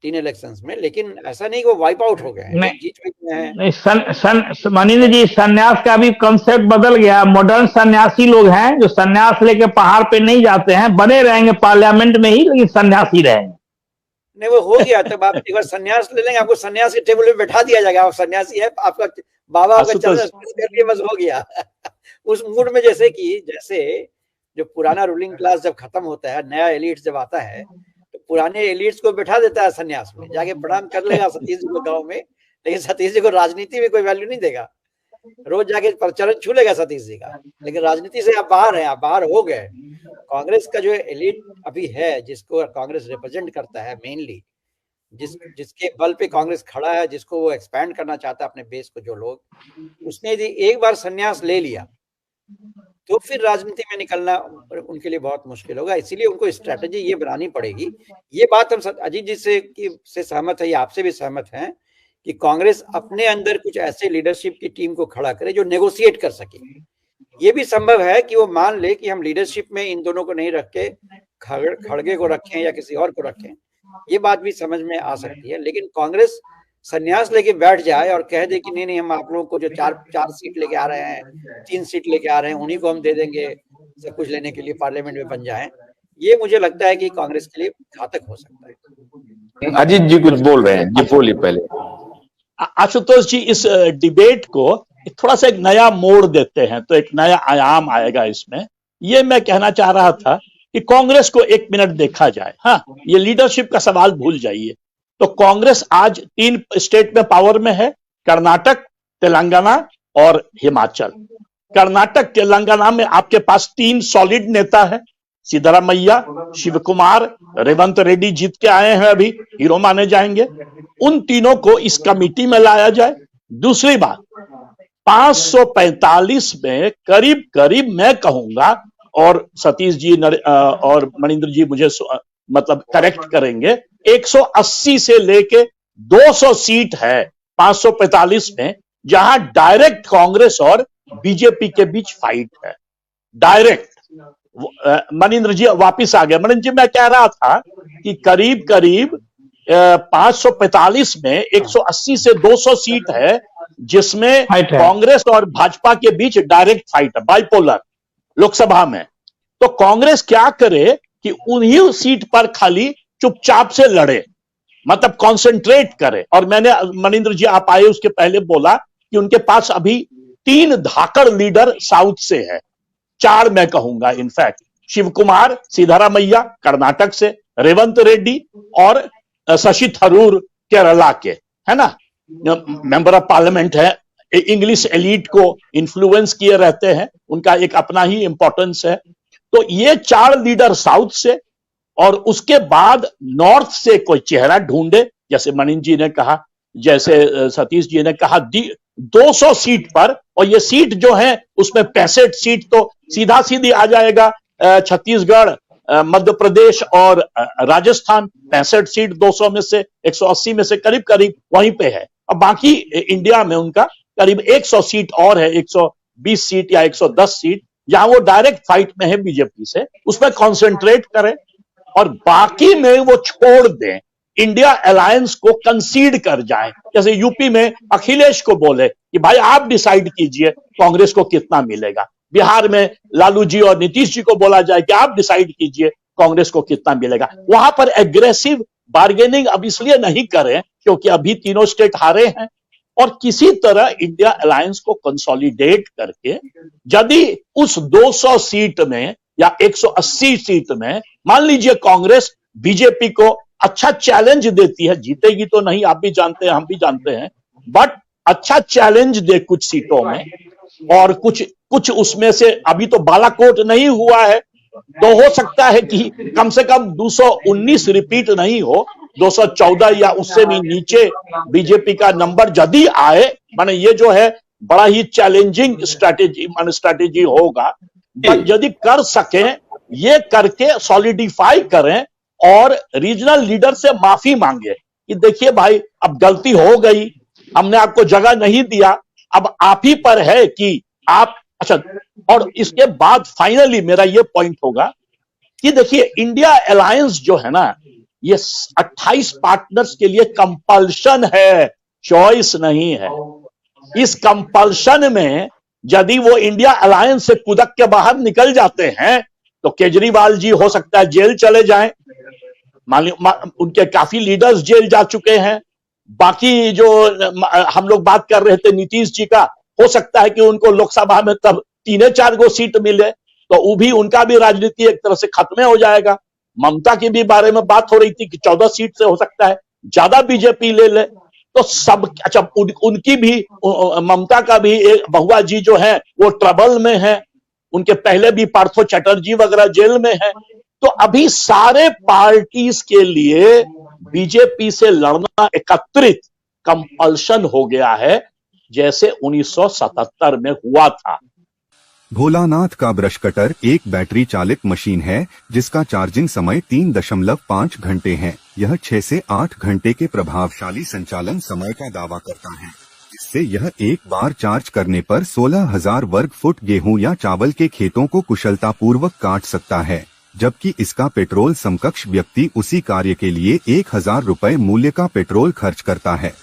3 elections में, लेकिन ऐसा नहीं कि वो वाइप आउट हो गए हैं, जीत गए हैं। नहीं, मनींद्र जी, संन्यास का भी कंसेप्ट बदल गया। मॉडर्न सन्यासी लोग हैं जो संन्यास लेके पहाड़ पे नहीं जाते हैं, बने रहेंगे पार्लियामेंट में ही, लेकिन सन्यासी रहेंगे। नहीं, वो हो गया। तब आप एक बार संन्यास ले लेंगे, आपको संन्यास के टेबल पे बैठा दिया जाएगा, आप सन्यासी है, आपका बाबा आपका चरण करके बस हो गया। उस मूड में, जैसे जो पुराना रूलिंग क्लास जब खत्म होता है, नया एलिट जब आता है, तो पुराने एलिट्स को बैठा देता है सन्यास में, जाके प्रणाम कर लेगा सतीश जी को गाँव में, लेकिन सतीश जी को राजनीति में कोई वैल्यू नहीं देगा। रोज जाके चरण छू लेगा सतीश जी का, लेकिन राजनीति से आप बाहर हैं, आप बाहर हो गए। कांग्रेस का जो एलिट अभी है, जिसको कांग्रेस रिप्रेजेंट करता है मेनली, जिसके बल पे कांग्रेस खड़ा है, जिसको वो एक्सपैंड करना चाहता है अपने बेस को, जो लोग, उसने यदि एक बार संन्यास ले लिया तो फिर राजनीति में निकलना उनके लिए बहुत मुश्किल होगा। इसीलिए उनको स्ट्रेटेजी ये बनानी पड़ेगी। ये बात हम अजीत जी से सहमत है, आपसे भी सहमत हैं कि कांग्रेस अपने अंदर कुछ ऐसे लीडरशिप की टीम को खड़ा करे जो नेगोशिएट कर सके। ये भी संभव है कि वो मान ले कि हम लीडरशिप में इन दोनों को नहीं रख के खड़गे को रखें या किसी और को रखें, ये बात भी समझ में आ सकती है। लेकिन कांग्रेस संन्यास लेके बैठ जाए और कह दे कि नहीं, हम आप लोगों को जो चार सीट लेके आ रहे हैं, 3 सीट लेके आ रहे हैं, उन्हीं को हम दे देंगे सब कुछ लेने के लिए, पार्लियामेंट में बन जाए, ये मुझे लगता है कि कांग्रेस के लिए घातक हो सकता है। अजीत जी कुछ बोल रहे हैं, जी बोलिए पहले। आशुतोष जी, इस डिबेट को थोड़ा सा एक नया मोड़ देते हैं तो एक नया आयाम आएगा इसमें। ये मैं कहना चाह रहा था कि कांग्रेस को 1 मिनट देखा जाए। हाँ, ये लीडरशिप का सवाल भूल जाइए। तो कांग्रेस आज 3 स्टेट में पावर में है, कर्नाटक, तेलंगाना और हिमाचल। कर्नाटक तेलंगाना में आपके पास 3 सॉलिड नेता है, सिद्धरामैया, शिव कुमार, रेवंत रेड्डी जीत के आए हैं, अभी हीरो माने जाएंगे। उन तीनों को इस कमेटी में लाया जाए। दूसरी बात, 545 में करीब करीब मैं कहूंगा, और सतीश जी और मनिंदर जी मुझे मतलब करेक्ट करेंगे, 180 से लेके 200 सीट है 545 में, जहां डायरेक्ट कांग्रेस और बीजेपी के बीच फाइट है, डायरेक्ट। मनिंदर जी वापिस आ गए। मनिंदर जी, मैं कह रहा था कि करीब करीब 545 में 180 से 200 सीट है, जिसमें कांग्रेस और भाजपा के बीच डायरेक्ट फाइट है, बाइपोलर लोकसभा में। तो कांग्रेस क्या करे कि उन्हीं सीट पर खाली चुपचाप से लड़े, मतलब कंसंट्रेट करे। और मैंने, मनिंदर जी आप आए उसके पहले बोला कि उनके पास अभी 3 धाकड़ लीडर साउथ से है, 4 मैं कहूंगा इनफैक्ट, शिव कुमार, सिद्धरामैया कर्नाटक से, रेवंत रेड्डी और शशि थरूर केरला के, है ना, मेंबर ऑफ पार्लियामेंट है, इंग्लिश एलीट को इन्फ्लुएंस किए रहते हैं, उनका एक अपना ही इंपॉर्टेंस है। तो ये 4 लीडर साउथ से, और उसके बाद नॉर्थ से कोई चेहरा ढूंढे, जैसे मनीष जी ने कहा, जैसे सतीश जी ने कहा, 200 सीट पर। और ये सीट जो है उसमें 65 सीट तो सीधा सीधी आ जाएगा, छत्तीसगढ़, मध्य प्रदेश और राजस्थान। 65 सीट 200 में से, 180 में से करीब करीब वहीं पे है। अब बाकी इंडिया में उनका करीब 100 सीट और है, 120 सीट या 110 सीट, जहां वो डायरेक्ट फाइट में है बीजेपी से, उसमें कॉन्सेंट्रेट करें और बाकी में वो छोड़ दें, इंडिया अलायंस को कंसीड कर जाए। जैसे यूपी में अखिलेश को बोले कि भाई आप डिसाइड कीजिए कांग्रेस को कितना मिलेगा, बिहार में लालू जी और नीतीश जी को बोला जाए कि आप डिसाइड कीजिए कांग्रेस को कितना मिलेगा। वहां पर एग्रेसिव बार्गेनिंग अब इसलिए नहीं करें क्योंकि अभी तीनों स्टेट हारे हैं, और किसी तरह इंडिया अलायंस को कंसोलिडेट करके यदि उस 200 सीट में या 180 सीट में मान लीजिए कांग्रेस बीजेपी को अच्छा चैलेंज देती है, जीतेगी तो नहीं, आप भी जानते हैं, हम भी जानते हैं, बट अच्छा चैलेंज दे कुछ सीटों में, और कुछ उसमें से अभी तो बालाकोट नहीं हुआ है, तो हो सकता है कि कम से कम 219 रिपीट नहीं हो, 214 या उससे भी नीचे बीजेपी का नंबर यदि आए, माने ये जो है बड़ा ही चैलेंजिंग स्ट्रैटेजी होगा। बट यदि कर सके, ये करके सॉलिडिफाई करें और रीजनल लीडर से माफी मांगे कि देखिए भाई अब गलती हो गई, हमने आपको जगह नहीं दिया, अब आप ही पर है कि आप, अच्छा। और इसके बाद फाइनली मेरा ये पॉइंट होगा कि देखिए इंडिया अलायंस जो है ना, ये 28 पार्टनर्स के लिए कंपल्शन है, चॉइस नहीं है। इस कंपल्शन में यदि वो इंडिया अलायंस से कुदक के बाहर निकल जाते हैं तो केजरीवाल जी हो सकता है जेल चले जाएं। उनके काफी लीडर्स जेल जा चुके हैं। बाकी जो हम लोग बात कर रहे थे नीतीश जी का, हो सकता है कि उनको लोकसभा में तब 3-4 गो सीट मिले तो वो भी, उनका भी राजनीति एक तरह से खत्म हो जाएगा। ममता के भी बारे में बात हो रही थी कि 14 सीट से हो सकता है ज्यादा बीजेपी ले ले, तो सब अच्छा उनकी भी, ममता का भी एक बहुआ जी जो है वो ट्रबल में है, उनके पहले भी पार्थो चैटर्जी वगैरह जेल में है। तो अभी सारे पार्टीज के लिए बीजेपी से लड़ना एकत्रित कंपल्शन हो गया है, जैसे 1977 में हुआ था। भोलानाथ का ब्रश कटर एक बैटरी चालित मशीन है जिसका चार्जिंग समय 3.5 घंटे है। यह 6 से 8 घंटे के प्रभावशाली संचालन समय का दावा करता है, जिससे यह एक बार चार्ज करने पर 16,000 वर्ग फुट गेहूं या चावल के खेतों को कुशलतापूर्वक काट सकता है, जबकि इसका पेट्रोल समकक्ष व्यक्ति उसी कार्य के लिए 1,000 रुपए मूल्य का पेट्रोल खर्च करता है।